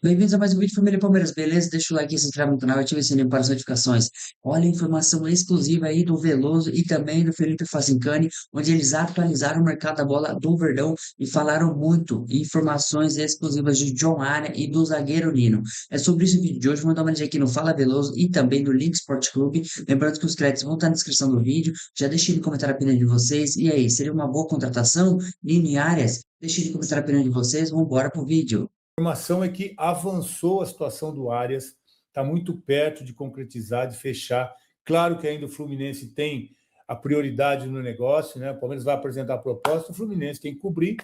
Bem-vindos a mais um vídeo Família Palmeiras, beleza? Deixa o like, se inscreve no canal e ativa o sininho para as notificações. Olha a informação exclusiva aí do Veloso e também do Felipe Fazincani, onde eles atualizaram o mercado da bola do Verdão e falaram muito informações exclusivas de John Aria e do zagueiro Nino. É sobre isso o vídeo de hoje, vou dar uma olhadinha aqui no Fala Veloso e também no Link Sport Clube. Lembrando que os créditos vão estar na descrição do vídeo, já deixei no comentário a opinião de vocês. E aí, seria uma boa contratação? Nino e Arias? Deixei no comentário a opinião de vocês, vamos embora pro vídeo. A informação é que avançou a situação do Arias, está muito perto de concretizar, de fechar. Claro que ainda o Fluminense tem a prioridade no negócio, né? O Palmeiras vai apresentar a proposta, o Fluminense tem que cobrir,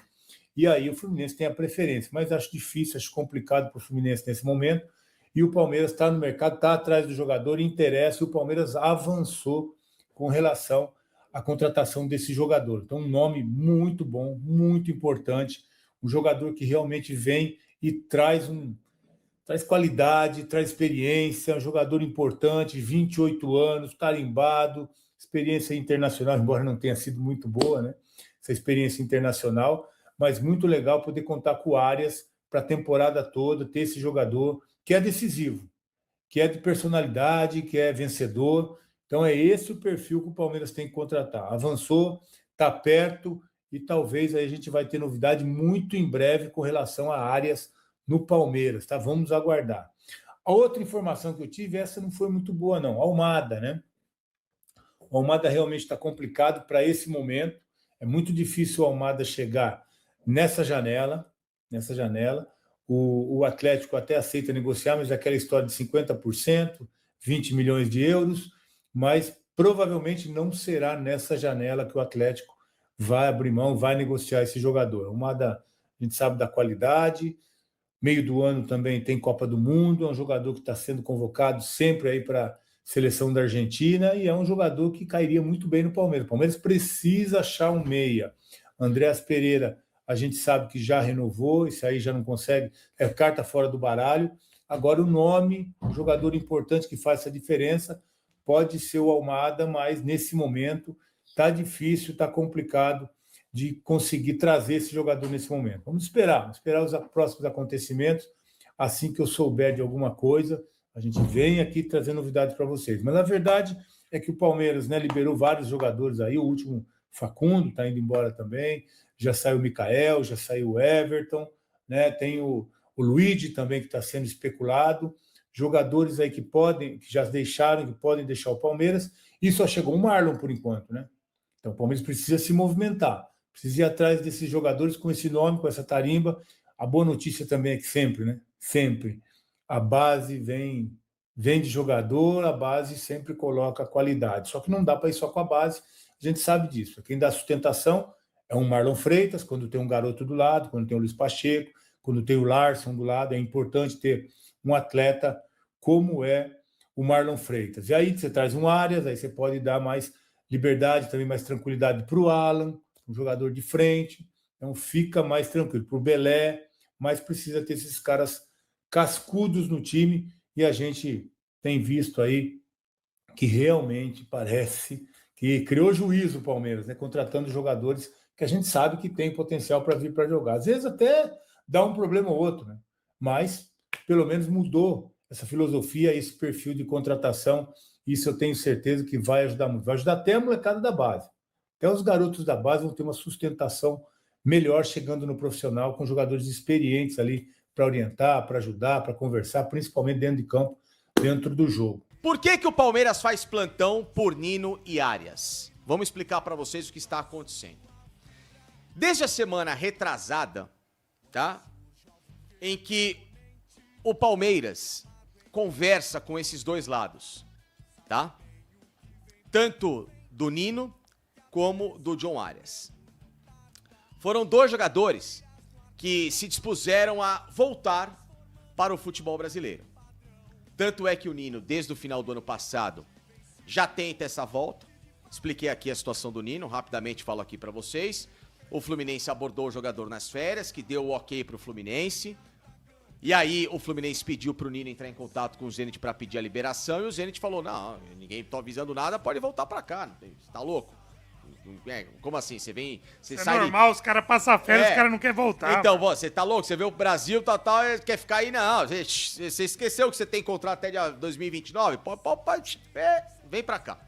e aí o Fluminense tem a preferência. Mas acho difícil, acho complicado para o Fluminense nesse momento, e o Palmeiras está no mercado, está atrás do jogador, interessa, e o Palmeiras avançou com relação à contratação desse jogador. Então, um nome muito bom, muito importante, um jogador que realmente vem e traz qualidade, traz experiência, um jogador importante, 28 anos, tarimbado, experiência internacional, embora não tenha sido muito boa, né? Essa experiência internacional, mas muito legal poder contar com o Arias para a temporada toda, ter esse jogador que é decisivo, que é de personalidade, que é vencedor. Então é esse o perfil que o Palmeiras tem que contratar. Avançou, está perto e talvez aí a gente vai ter novidade muito em breve com relação a Arias no Palmeiras, tá? Vamos aguardar. A outra informação que eu tive, essa não foi muito boa, não. Almada, né? O Almada realmente está complicado para esse momento. É muito difícil o Almada chegar nessa janela. Nessa janela. O Atlético até aceita negociar, mas é aquela história de 50%, 20 milhões de euros, mas provavelmente não será nessa janela que o Atlético vai abrir mão, vai negociar esse jogador. O Almada, a gente sabe da qualidade, meio do ano também tem Copa do Mundo, é um jogador que está sendo convocado sempre aí para a seleção da Argentina e é um jogador que cairia muito bem no Palmeiras. O Palmeiras precisa achar um meia. Andreas Pereira, a gente sabe que já renovou, isso aí já não consegue, é carta fora do baralho. Agora o nome, um jogador importante que faz essa diferença, pode ser o Almada, mas nesse momento está difícil, está complicado de conseguir trazer esse jogador nesse momento. Vamos esperar os próximos acontecimentos. Assim que eu souber de alguma coisa, a gente vem aqui trazer novidades para vocês. Mas a verdade é que o Palmeiras, né, liberou vários jogadores aí, o último Facundo está indo embora também, já saiu o Mikael, já saiu o Everton, né, tem o Luigi também que está sendo especulado, jogadores aí que já deixaram, que podem deixar o Palmeiras, e só chegou o Marlon por enquanto, né? Então o Palmeiras precisa se movimentar, precisa ir atrás desses jogadores com esse nome, com essa tarimba. A boa notícia também é que sempre, né? Sempre a base vem de jogador, a base sempre coloca qualidade. Só que não dá para ir só com a base, a gente sabe disso. Quem dá sustentação é um Marlon Freitas, quando tem um garoto do lado, quando tem o Luiz Pacheco, quando tem o Larson do lado, é importante ter um atleta como é o Marlon Freitas. E aí você traz um Arias, aí você pode dar mais liberdade, também mais tranquilidade para o Alan, um jogador de frente, então fica mais tranquilo. Para o Belé, mas precisa ter esses caras cascudos no time, e a gente tem visto aí que realmente parece que criou juízo o Palmeiras, né? Contratando jogadores que a gente sabe que tem potencial para vir para jogar. Às vezes até dá um problema ou outro, né? Mas pelo menos mudou essa filosofia, esse perfil de contratação. Isso eu tenho certeza que vai ajudar muito. Vai ajudar até a molecada da base. Até os garotos da base vão ter uma sustentação melhor chegando no profissional, com jogadores experientes ali para orientar, para ajudar, para conversar, principalmente dentro de campo, dentro do jogo. Por que que o Palmeiras faz plantão por Nino e Arias? Vamos explicar para vocês o que está acontecendo. Desde a semana retrasada, tá? Em que o Palmeiras conversa com esses dois lados, tá? Tanto do Nino como do John Arias. Foram dois jogadores que se dispuseram a voltar para o futebol brasileiro. Tanto é que o Nino, desde o final do ano passado, já tenta essa volta. Expliquei aqui a situação do Nino, rapidamente falo aqui pra vocês. O Fluminense abordou o jogador nas férias, que deu o ok pro Fluminense. E aí o Fluminense pediu pro Nino entrar em contato com o Zenit pra pedir a liberação. E o Zenit falou, não, ninguém tá avisando nada, pode voltar pra cá. Tá louco? Como assim? Você vem... Você É sai normal, os caras passam férias, os caras não querem voltar. Então, você tá louco? Você vê o Brasil, tal, quer ficar aí? Não, você esqueceu que você tem contrato até dia 2029? Vem pra cá.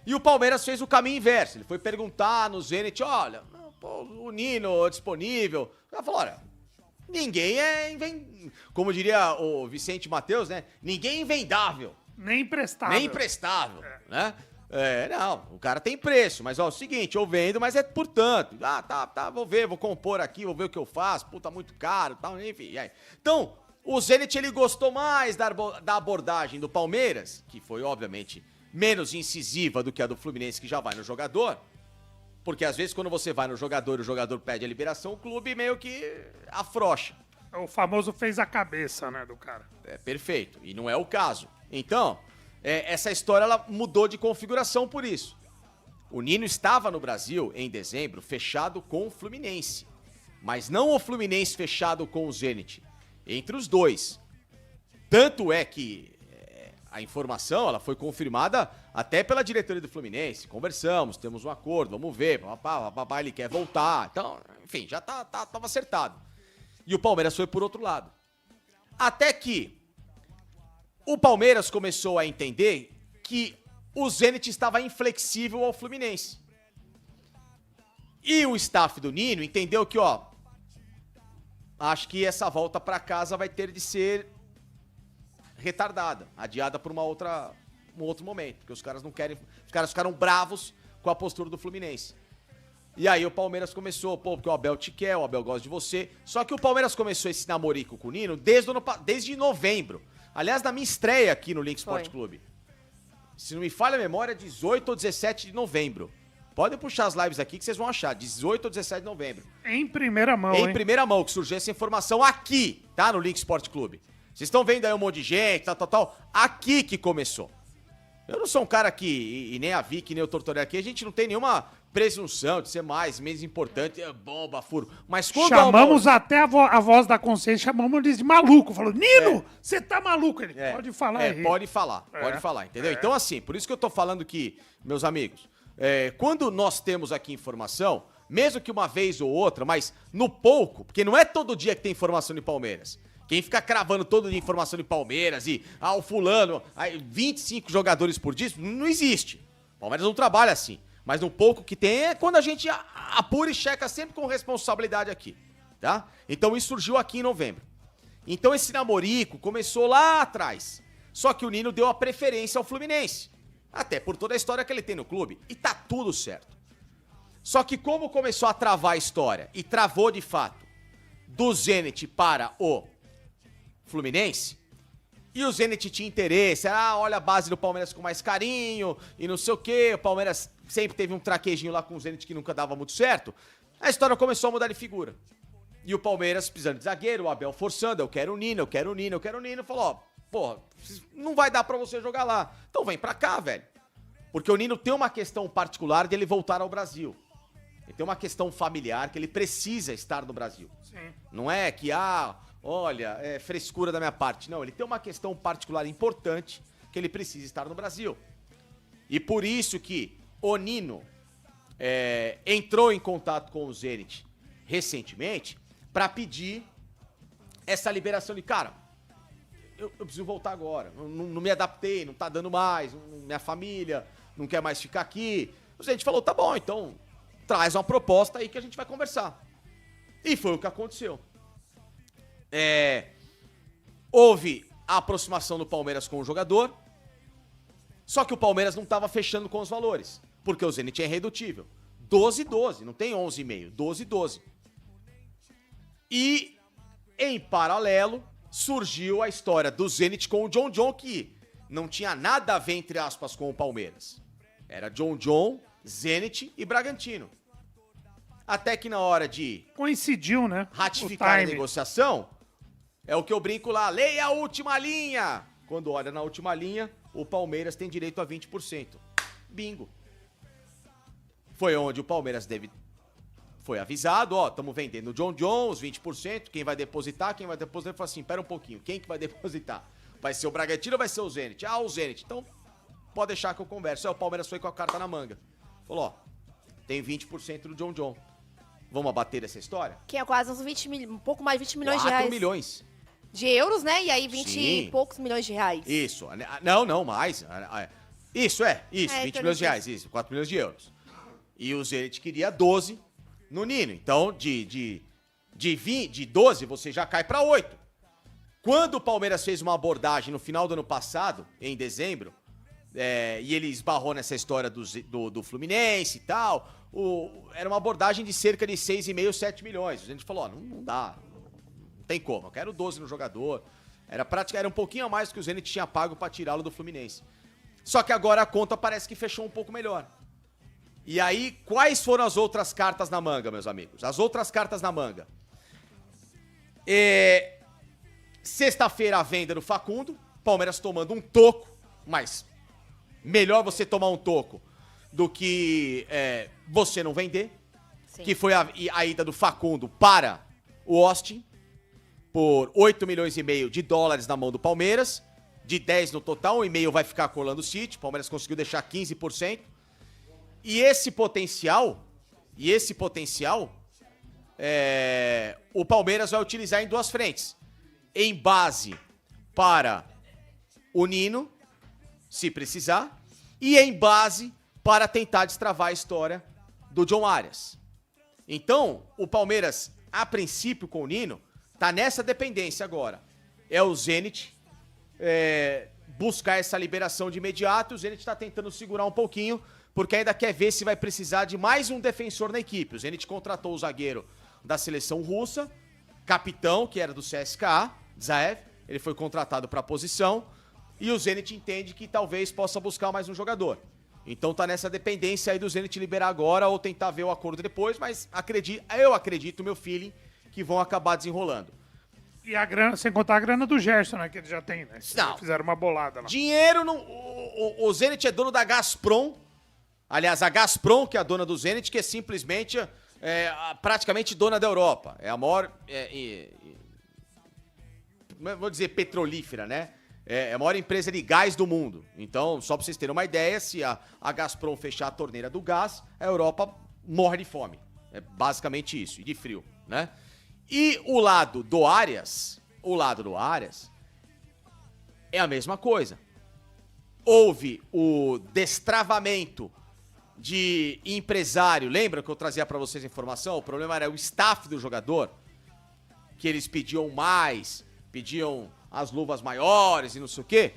E o Palmeiras fez o caminho inverso. Ele foi perguntar no Zenit, olha, o Nino disponível. Ela falou, olha, ninguém como diria o Vicente Matheus, né? Ninguém é invendável. Nem emprestável. Nem emprestável, né? Não, o cara tem preço, mas ó, é o seguinte, eu vendo, mas é por tanto. Tá, vou ver, vou compor aqui, vou ver o que eu faço, puta, muito caro, tal, enfim. E aí. Então, o Zenit, ele gostou mais da abordagem do Palmeiras, que foi, obviamente, menos incisiva do que a do Fluminense, que já vai no jogador, porque às vezes quando você vai no jogador e o jogador pede a liberação, o clube meio que afrouxa. O famoso fez a cabeça, né, do cara. Perfeito, e não é o caso. Então... essa história ela mudou de configuração por isso. O Nino estava no Brasil, em dezembro, fechado com o Fluminense. Mas não o Fluminense fechado com o Zenit. Entre os dois. Tanto é que a informação ela foi confirmada até pela diretoria do Fluminense. Conversamos, temos um acordo, vamos ver. Papá, ele quer voltar. Então, enfim, já tava acertado. E o Palmeiras foi por outro lado. Até que o Palmeiras começou a entender que o Zenit estava inflexível ao Fluminense. E o staff do Nino entendeu que, acho que essa volta para casa vai ter de ser retardada, adiada por um outro momento, porque os caras não querem, os caras ficaram bravos com a postura do Fluminense. E aí o Palmeiras começou, porque o Abel te quer, o Abel gosta de você. Só que o Palmeiras começou esse namorico com o Nino desde novembro. Aliás, na minha estreia aqui no Link Sport Clube. Se não me falha a memória, 18 ou 17 de novembro. Podem puxar as lives aqui que vocês vão achar. 18 ou 17 de novembro. Em primeira mão, Em primeira mão, que surgiu essa informação aqui, tá? No Link Sport Clube. Vocês estão vendo aí um monte de gente, tal. Aqui que começou. Eu não sou um cara que, e nem a Vicky, nem o Tortorella aqui, a gente não tem nenhuma presunção de ser menos importante, bomba, furo. Mas quando chamamos até a voz da consciência, chamamos eles de maluco. Falou, Nino, você tá maluco? Ele pode falar aí. Pode falar, entendeu? Então, assim, por isso que eu tô falando que, meus amigos, quando nós temos aqui informação, mesmo que uma vez ou outra, mas no pouco, porque não é todo dia que tem informação de Palmeiras. Quem fica cravando todo dia informação de Palmeiras e, o fulano, 25 jogadores por dia, não existe. O Palmeiras não trabalha assim. Mas no pouco que tem é quando a gente apura e checa sempre com responsabilidade aqui, tá? Então isso surgiu aqui em novembro. Então esse namorico começou lá atrás. Só que o Nino deu a preferência ao Fluminense. Até por toda a história que ele tem no clube. E tá tudo certo. Só que como começou a travar a história, e travou de fato, do Zenit para o Fluminense, e o Zenit tinha interesse, olha a base do Palmeiras com mais carinho, e não sei o quê, o Palmeiras sempre teve um traquejinho lá com o Zenit que nunca dava muito certo, a história começou a mudar de figura. E o Palmeiras precisando de zagueiro, o Abel forçando, eu quero o Nino, falou, não vai dar pra você jogar lá, então vem pra cá, velho. Porque o Nino tem uma questão particular de ele voltar ao Brasil. Ele tem uma questão familiar que ele precisa estar no Brasil. Sim. Não é que, olha, é frescura da minha parte. Não, ele tem uma questão particular importante que ele precisa estar no Brasil. E por isso que o Nino entrou em contato com o Zenit recentemente para pedir essa liberação de, cara, eu preciso voltar agora. Não me adaptei, não tá dando mais, minha família não quer mais ficar aqui. O Zenit falou, tá bom, então traz uma proposta aí que a gente vai conversar. E foi o que aconteceu. Houve a aproximação do Palmeiras com o jogador, só que o Palmeiras não estava fechando com os valores, porque o Zenit é irredutível. 12-12, não tem 11,5, 12-12. E, em paralelo, surgiu a história do Zenit com o John, que não tinha nada a ver, entre aspas, com o Palmeiras. Era John, Zenit e Bragantino. Até que na hora de coincidiu, né? Ratificar a negociação, é o que eu brinco lá, leia a última linha. Quando olha na última linha, o Palmeiras tem direito a 20%. Bingo. Foi onde o Palmeiras foi avisado, estamos vendendo o John, os 20%, quem vai depositar, falou assim, pera um pouquinho, quem que vai depositar? Vai ser o Bragantino ou vai ser o Zenit? O Zenit, então pode deixar que eu converso. Aí o Palmeiras foi com a carta na manga. Falou, tem 20% do John John. Vamos abater essa história? Que é quase uns 20 um pouco mais de 20 milhões de reais. 4 milhões. De euros, né? E aí 20 Sim. e poucos milhões de reais. Isso. Não, mais. Isso, 20 milhões de reais, isso. 4 milhões de euros. E o Zenit queria 12 no Nino. Então, de 12, você já cai para 8. Quando o Palmeiras fez uma abordagem no final do ano passado, em dezembro, e ele esbarrou nessa história do Fluminense e tal, era uma abordagem de cerca de 6,5, 7 milhões. A gente falou, não dá, não tem como, eu quero 12 no jogador. Era um pouquinho a mais do que o Zenit tinha pago para tirá-lo do Fluminense. Só que agora a conta parece que fechou um pouco melhor. E aí, quais foram as outras cartas na manga, meus amigos? As outras cartas na manga. Sexta-feira a venda do Facundo, Palmeiras tomando um toco, mas melhor você tomar um toco do que você não vender. Sim. Que foi a ida do Facundo para o Austin por 8 milhões e meio de dólares na mão do Palmeiras, de 10 no total, 1,5 vai ficar com o Orlando City, o Palmeiras conseguiu deixar 15%. E esse potencial, o Palmeiras vai utilizar em duas frentes. Em base para o Nino, se precisar, e em base para tentar destravar a história do John Arias. Então, o Palmeiras, a princípio com o Nino, tá nessa dependência agora. É o Zenit buscar essa liberação de imediato, o Zenit tá tentando segurar um pouquinho, porque ainda quer ver se vai precisar de mais um defensor na equipe. O Zenit contratou o zagueiro da seleção russa, capitão, que era do CSKA, Zaev, ele foi contratado para a posição, e o Zenit entende que talvez possa buscar mais um jogador. Então tá nessa dependência aí do Zenit liberar agora ou tentar ver o acordo depois, mas eu acredito, meu feeling, que vão acabar desenrolando. E a grana, sem contar a grana do Gerson, né, que ele já tem, né? Não. Fizeram uma bolada lá. Dinheiro não... O Zenit é dono da Gazprom, aliás, a Gazprom, que é a dona do Zenit, que é simplesmente praticamente dona da Europa. É a maior... vou dizer petrolífera, né? É a maior empresa de gás do mundo. Então, só pra vocês terem uma ideia, se a Gazprom fechar a torneira do gás, a Europa morre de fome. É basicamente isso, e de frio, né? E o lado do Arias é a mesma coisa. Houve o destravamento de empresário. Lembra que eu trazia pra vocês a informação? O problema era o staff do jogador, que eles pediam mais, pediam as luvas maiores e não sei o quê.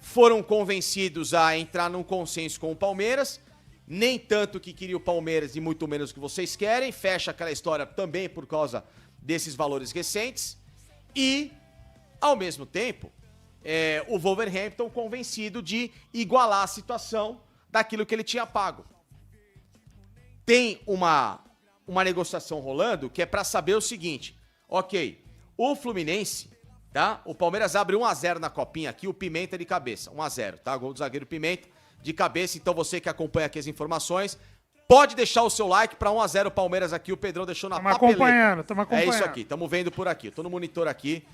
Foram convencidos a entrar num consenso com o Palmeiras, nem tanto que queria o Palmeiras e muito menos o que vocês querem, fecha aquela história também por causa desses valores recentes, e, ao mesmo tempo, o Wolverhampton convencido de igualar a situação daquilo que ele tinha pago. Tem uma negociação rolando que é para saber o seguinte, ok, o Fluminense, tá? O Palmeiras abre 1-0 na copinha aqui, o Pimenta de cabeça, 1-0, tá? Gol do zagueiro Pimenta de cabeça, então você que acompanha aqui as informações, pode deixar o seu like para 1-0 o Palmeiras aqui, o Pedrão deixou na papeleta. Tamo acompanhando. É isso aqui, tamo vendo por aqui, eu tô no monitor aqui,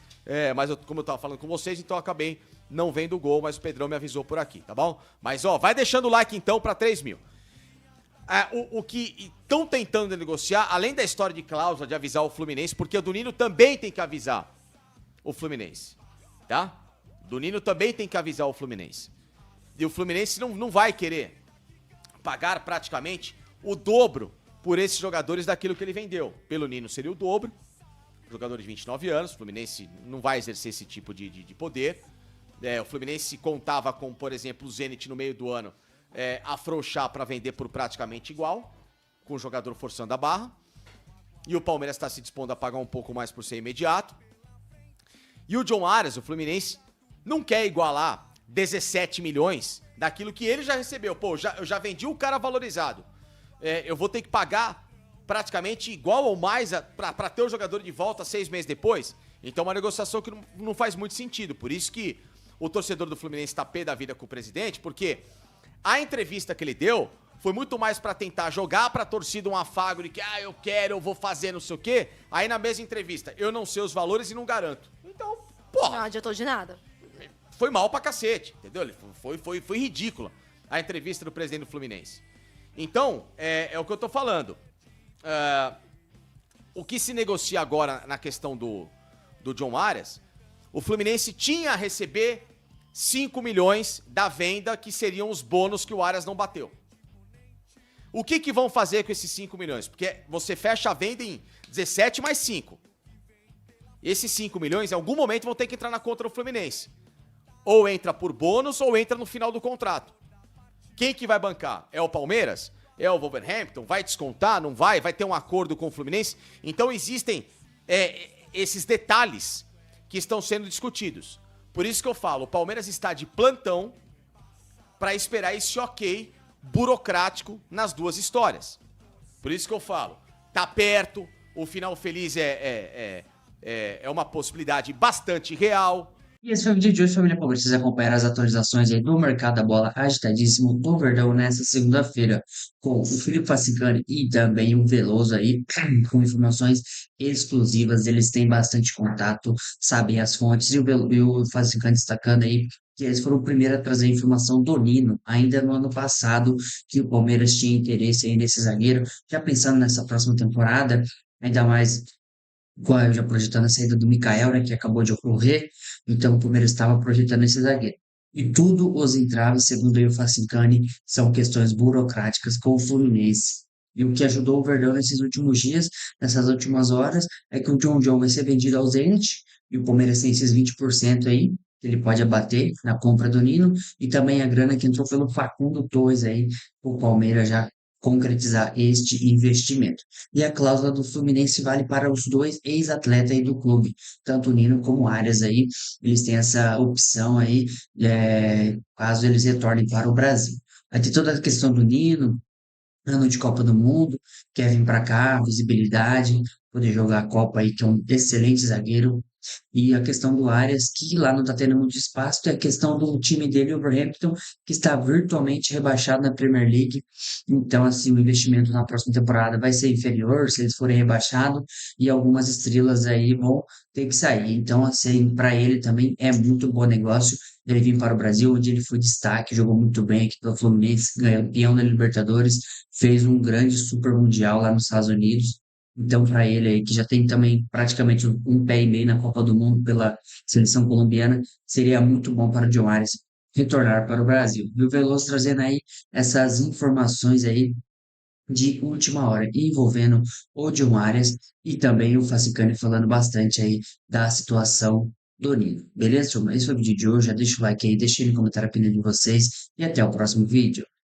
mas como eu tava falando com vocês, então eu acabei não vendo o gol, mas o Pedrão me avisou por aqui, tá bom? Mas ó, vai deixando o like então para 3 mil. O que estão tentando negociar, além da história de cláusula de avisar o Fluminense, porque o do Nino também tem que avisar o Fluminense, tá? Do Nino também tem que avisar o Fluminense. E o Fluminense não vai querer pagar praticamente o dobro por esses jogadores daquilo que ele vendeu. Pelo Nino seria o dobro, jogador de 29 anos, o Fluminense não vai exercer esse tipo de poder. O Fluminense contava com, por exemplo, o Zenit no meio do ano afrouxar para vender por praticamente igual, com o jogador forçando a barra. E o Palmeiras está se dispondo a pagar um pouco mais por ser imediato. E o John Arias, o Fluminense, não quer igualar 17 milhões daquilo que ele já recebeu. Pô, eu já vendi o cara valorizado. Eu vou ter que pagar praticamente igual ou mais para ter o jogador de volta 6 meses depois. Então é uma negociação que não faz muito sentido. Por isso que o torcedor do Fluminense tá pé da vida com o presidente, porque a entrevista que ele deu foi muito mais pra tentar jogar pra torcida um afago de que, eu quero, eu vou fazer não sei o quê. Aí na mesma entrevista, eu não sei os valores e não garanto. Então, porra. Não adiantou de nada. Foi mal pra cacete, entendeu? Foi ridícula a entrevista do presidente do Fluminense. Então, é o que eu tô falando. O que se negocia agora na questão do John Arias, o Fluminense tinha a receber 5 milhões da venda, que seriam os bônus que o Arias não bateu. O que vão fazer com esses 5 milhões? Porque você fecha a venda em 17 mais 5. Esses 5 milhões, em algum momento, vão ter que entrar na conta do Fluminense. Ou entra por bônus, ou entra no final do contrato. Quem que vai bancar? É o Palmeiras? É o Wolverhampton? Vai descontar? Não vai? Vai ter um acordo com o Fluminense? Então existem esses detalhes que estão sendo discutidos. Por isso que eu falo, o Palmeiras está de plantão para esperar esse ok burocrático nas duas histórias. Por isso que eu falo, tá perto, o final feliz é uma possibilidade bastante real. E esse foi o vídeo de hoje, família Palmeiras. Vocês acompanharam as atualizações aí do mercado da bola agitadíssimo do Verdão nessa segunda-feira, com o Felipe Fassicani e também o Veloso aí, com informações exclusivas. Eles têm bastante contato, sabem as fontes, e o Fassicani destacando aí que eles foram o primeiro a trazer a informação do Nino, ainda no ano passado, que o Palmeiras tinha interesse aí nesse zagueiro. Já pensando nessa próxima temporada, ainda mais já projetando a saída do Mikael, né, que acabou de ocorrer, então o Palmeiras estava projetando esse zagueiro. E tudo os entraves, segundo o Facincani, são questões burocráticas com o Fluminense. E o que ajudou o Verdão nesses últimos dias, nessas últimas horas, é que o John vai ser vendido ao Zenit, e o Palmeiras tem esses 20% aí, que ele pode abater na compra do Nino, e também a grana que entrou pelo Facundo Torres aí, o Palmeiras já concretizar este investimento. E a cláusula do Fluminense vale para os dois ex-atletas aí do clube, tanto o Nino como o Arias aí, eles têm essa opção aí, caso eles retornem para o Brasil. Vai ter toda a questão do Nino, ano de Copa do Mundo, quer vir para cá, visibilidade, poder jogar a Copa aí, que é um excelente zagueiro. E a questão do Arias, que lá não está tendo muito espaço, é a questão do time dele, o Wolverhampton, que está virtualmente rebaixado na Premier League. Então, assim, o investimento na próxima temporada vai ser inferior se eles forem rebaixados, e algumas estrelas aí vão ter que sair. Então, assim, para ele também é muito bom negócio ele vir para o Brasil, onde ele foi destaque, jogou muito bem aqui pelo Fluminense, ganhou campeão da Libertadores, fez um grande Super Mundial lá nos Estados Unidos. Então, para ele aí, que já tem também praticamente um pé e meio na Copa do Mundo pela seleção colombiana, seria muito bom para o John Arias retornar para o Brasil. E o Veloso trazendo aí essas informações aí de última hora, envolvendo o John Arias e também o Fassicani falando bastante aí da situação do Nino. Beleza, turma? Esse foi o vídeo de hoje. Já deixa o like aí, deixa aí no comentário a opinião de vocês e até o próximo vídeo.